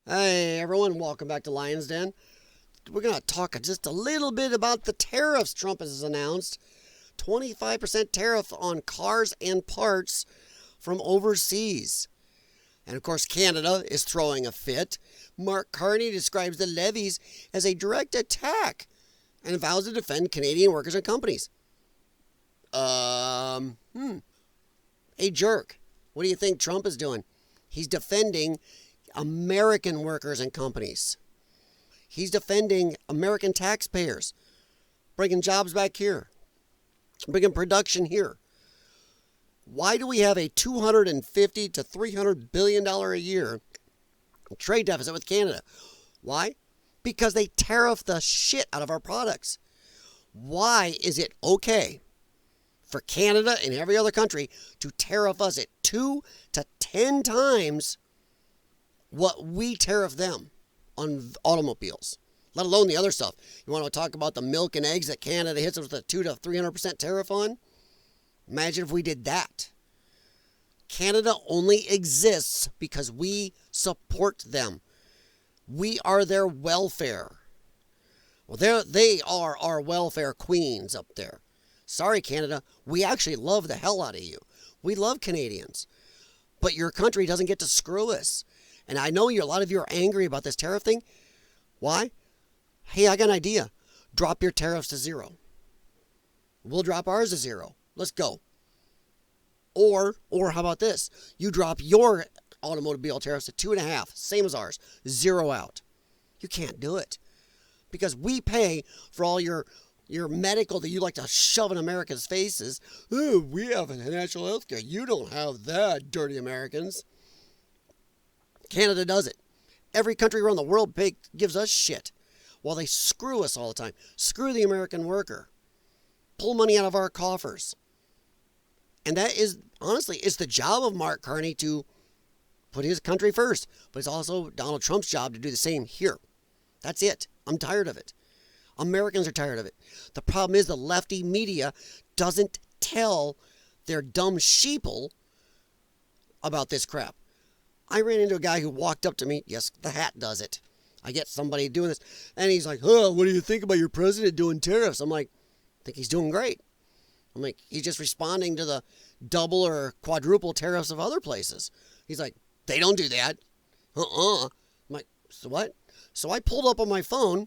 Hey everyone, welcome back to Lion's Den. We're going to talk just a little bit about the tariffs Trump has announced. 25% tariff on cars and parts from overseas. And of course, Canada is throwing a fit. Mark Carney describes the levies as a direct attack and vows to defend Canadian workers and companies. A jerk. What do you think Trump is doing? He's defending American workers and companies. He's defending American taxpayers, bringing jobs back here, bringing production here. Why do we have a $250 to $300 billion a year trade deficit with Canada? Why? Because they tariff the shit out of our products. Why is it okay for Canada and every other country to tariff us at 2 to 10 times what we tariff them on automobiles, let alone the other stuff? You want to talk about the milk and eggs that Canada hits us with a 2 to 300% tariff on? Imagine if we did that. Canada only exists because we support them. We are their welfare. Well, they are our welfare queens up there. Sorry, Canada, we actually love the hell out of you. We love Canadians. But your country doesn't get to screw us. And I know a lot of you are angry about this tariff thing. Why? Hey, I got an idea. Drop your tariffs to 0. We'll drop ours to 0. Let's go. Or how about this? You drop your automobile tariffs to 2.5, same as ours, 0 out. You can't do it. Because we pay for all your medical that you like to shove in Americans' faces. Oh, we have national health care. You don't have that, dirty Americans. Canada does it. Every country around the world gives us shit while they screw us all the time. Screw the American worker. Pull money out of our coffers. And that is, honestly, it's the job of Mark Carney to put his country first. But it's also Donald Trump's job to do the same here. That's it. I'm tired of it. Americans are tired of it. The problem is the lefty media doesn't tell their dumb sheeple about this crap. I ran into a guy who walked up to me. Yes, the hat does it. I get somebody doing this. And he's like, what do you think about your president doing tariffs? I'm like, I think he's doing great. I'm like, he's just responding to the double or quadruple tariffs of other places. He's like, they don't do that. I'm like, so what? So I pulled up on my phone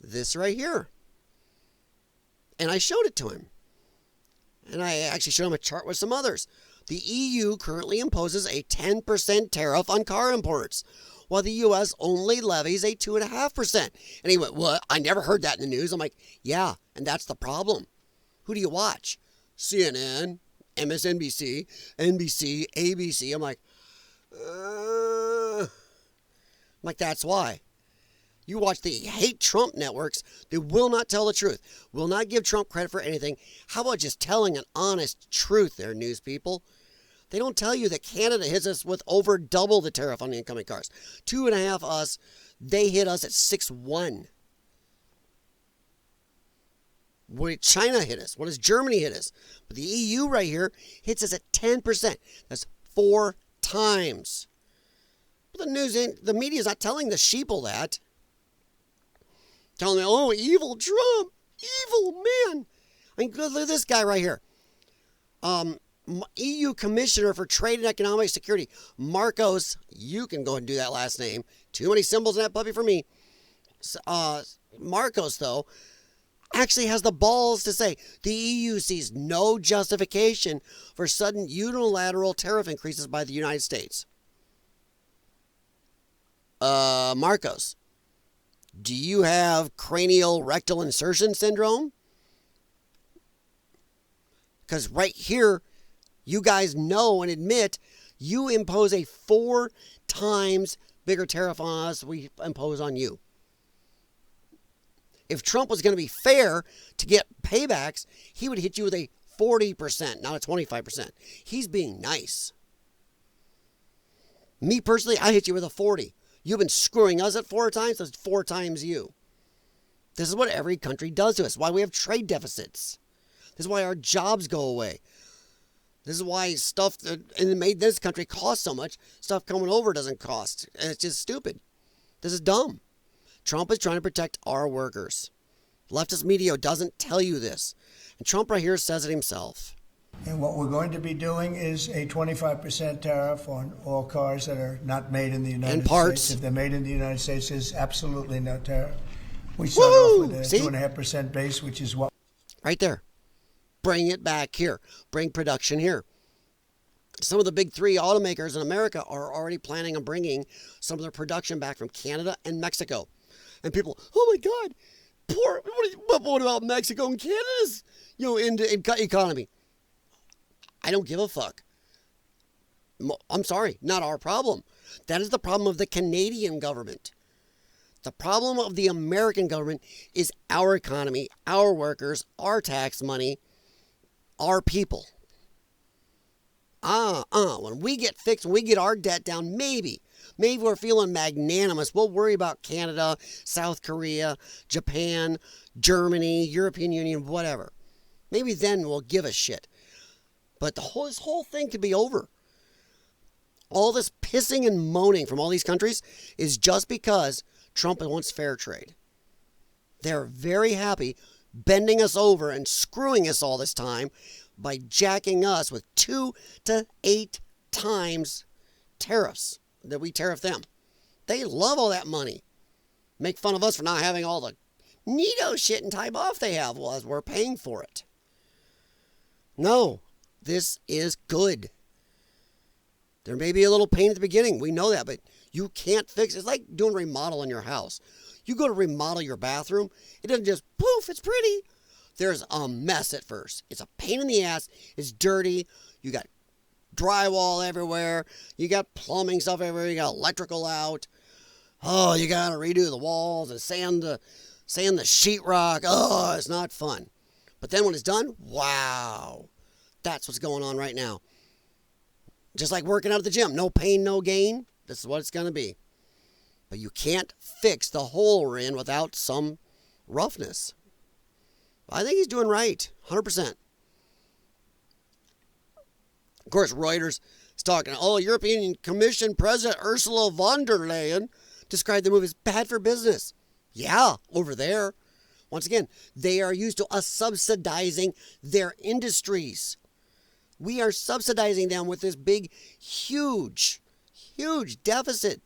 this right here. And I showed it to him. And I actually showed him a chart with some others. The EU currently imposes a 10% tariff on car imports, while the U.S. only levies a 2.5%. And he went, what? I never heard that in the news. I'm like, yeah, and that's the problem. Who do you watch? CNN, MSNBC, NBC, ABC. I'm like, that's why. You watch the hate Trump networks. They will not tell the truth. Will not give Trump credit for anything. How about just telling an honest truth there, news people? They don't tell you that Canada hits us with over double the tariff on the incoming cars. 2.5 us. They hit us at 6.1. What did China hit us? What does Germany hit us? But the EU right here hits us at 10%. That's 4 times. But the media is not telling the sheeple that. Telling me, oh, evil Trump, evil man. I mean, look at this guy right here. EU Commissioner for Trade and Economic Security, Marcos. You can go ahead and do that last name. Too many symbols in that puppy for me. Marcos, though, actually has the balls to say the EU sees no justification for sudden unilateral tariff increases by the United States. Marcos, do you have cranial rectal insertion syndrome? Because right here, you guys know and admit you impose a 4 times bigger tariff on us we impose on you. If Trump was going to be fair to get paybacks, he would hit you with a 40%, not a 25%. He's being nice. Me personally, I hit you with a 40. You've been screwing us at 4 times, that's 4 times you. This is what every country does to us. Why we have trade deficits. This is why our jobs go away. This is why stuff that made this country cost so much. Stuff coming over doesn't cost. And it's just stupid. This is dumb. Trump is trying to protect our workers. Leftist media doesn't tell you this. And Trump right here says it himself. And what we're going to be doing is a 25% tariff on all cars that are not made in the United States. If they're made in the United States, there's absolutely no tariff. We start off with a 2.5% base, which is what... Right there. Bring it back here. Bring production here. Some of the big three automakers in America are already planning on bringing some of their production back from Canada and Mexico. And people, oh my God, what about Mexico and Canada's, economy? I don't give a fuck. I'm sorry, not our problem. That is the problem of the Canadian government. The problem of the American government is our economy, our workers, our tax money, our people. When we get fixed, when we get our debt down, maybe we're feeling magnanimous. We'll worry about Canada, South Korea, Japan, Germany, European Union, whatever. Maybe then we'll give a shit. But this whole thing could be over. All this pissing and moaning from all these countries is just because Trump wants fair trade. They're very happy bending us over and screwing us all this time by jacking us with 2 to 8 times tariffs that we tariff them. They love all that money. Make fun of us for not having all the neato shit and time off they have while we're paying for it. No, this is good. There may be a little pain at the beginning. We know that, but you can't fix it. It's like doing remodel in your house. You go to remodel your bathroom, it doesn't just poof, it's pretty. There's a mess at first. It's a pain in the ass. It's dirty. You got drywall everywhere. You got plumbing stuff everywhere. You got electrical out. Oh, you got to redo the walls and sand the sheetrock. Oh, it's not fun. But then when it's done, wow. That's what's going on right now. Just like working out at the gym. No pain, no gain. This is what it's going to be. But you can't fix the hole we're in without some roughness. I think he's doing right. 100%. Of course, Reuters is talking. European Commission President Ursula von der Leyen described the move as bad for business. Yeah, over there. Once again, they are used to us subsidizing their industries. We are subsidizing them with this big, huge deficit.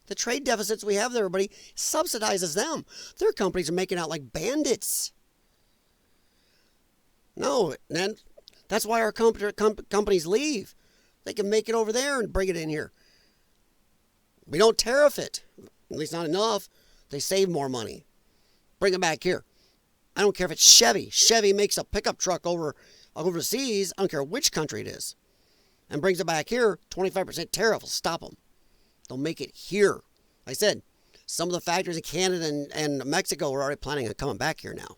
The trade deficits we have there, everybody, subsidizes them. Their companies are making out like bandits. No, and that's why our companies leave. They can make it over there and bring it in here. We don't tariff it. At least not enough. They save more money. Bring it back here. I don't care if it's Chevy. Chevy makes a pickup truck overseas. I don't care which country it is. And brings it back here. 25% tariff will stop them. They'll make it here. Like I said, some of the factories in Canada and Mexico are already planning on coming back here now.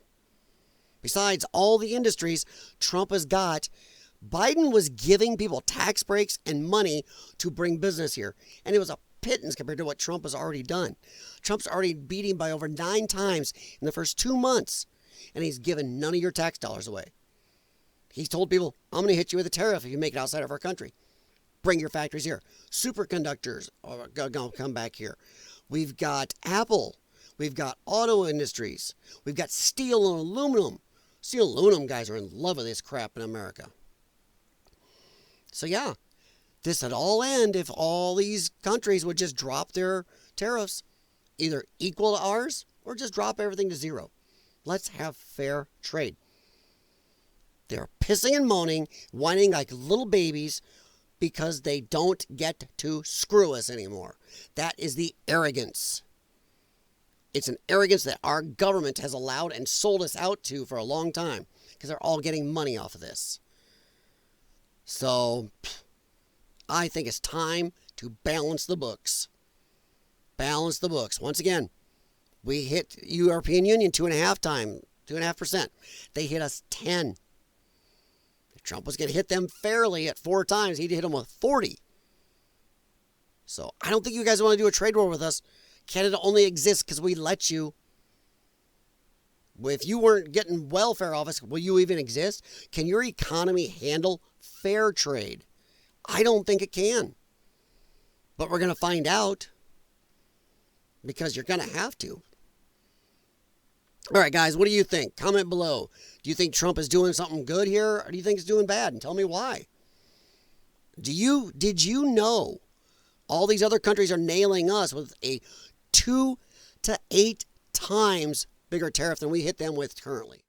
Besides all the industries Trump has got, Biden was giving people tax breaks and money to bring business here. And it was a pittance compared to what Trump has already done. Trump's already beat him by over 9 times in the first 2 months. And he's given none of your tax dollars away. He's told people, I'm going to hit you with a tariff if you make it outside of our country. Bring your factories here. Superconductors are going to come back here. We've got Apple. We've got auto industries. We've got steel and aluminum. Steel and aluminum guys are in love with this crap in America. So yeah, this would all end if all these countries would just drop their tariffs, either equal to ours or just drop everything to zero. Let's have fair trade. They're pissing and moaning, whining like little babies because they don't get to screw us anymore. That is the arrogance. It's an arrogance that our government has allowed and sold us out to for a long time because they're all getting money off of this. So, I think it's time to balance the books. Balance the books. Once again, we hit European Union 2.5%. They hit us 10. If Trump was going to hit them fairly at 4 times, he'd hit them with 40. So, I don't think you guys want to do a trade war with us. Canada only exists because we let you. If you weren't getting welfare off us, will you even exist? Can your economy handle fair trade? I don't think it can. But we're going to find out, because you're going to have to. All right, guys, what do you think? Comment below. Do you think Trump is doing something good here, or do you think he's doing bad? And tell me why. Did you know all these other countries are nailing us with a 2 to 8 times bigger tariff than we hit them with currently?